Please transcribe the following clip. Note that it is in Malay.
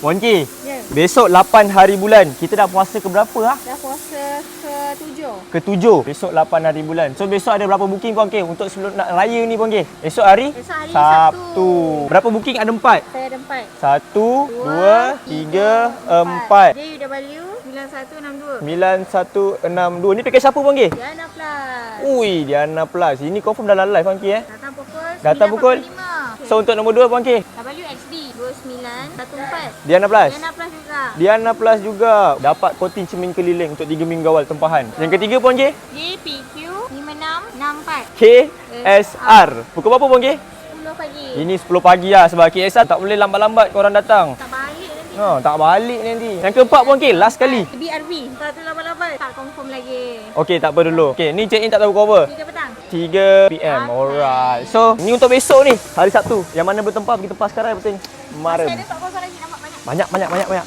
Puan K, Ya. besok 8 hari bulan. Kita dah puasa ke berapa ah? Dah puasa ke-7. Ke-7. Besok 8 hari bulan. So besok ada berapa booking Puan K untuk sebelum nak raya ni Puan K? Esok hari? Esok hari Sabtu. Berapa booking? Ada 4. Saya ada 4. 1, 2, 3, 4. JUW 9162. 9162. Ni package siapa Puan K? Diana Plus. Ui, Diana Plus. Ini confirm dalam live Puan K Datang pukul Datang pukul? 9.45. So untuk nombor 2 Puan K? WXD 2914. Diana Plus. Diana Plus juga. Diana Plus juga. Dapat coating cermin keliling untuk 3 minggu awal tempahan. Yang ketiga Puan K? JPQ 5664. KSR. Pukul berapa Puan K? 10 pagi. Ini 10 pagi lah sebab KSR tak boleh lambat-lambat korang datang. Tak balik nanti. Tak balik nanti. Yang keempat Puan K, last kali. BRB 188. Tak confirm lagi. Okey, tak apa dulu. Okey, ni check in tak tahu cover. 3 petang. 3 PM. Alright. So, ni untuk besok ni, hari Sabtu. Yang mana bertempah, kita tempah sekarang betul. Masih Kemarin. ada tak kosong lagi, nampak banyak. Banyak.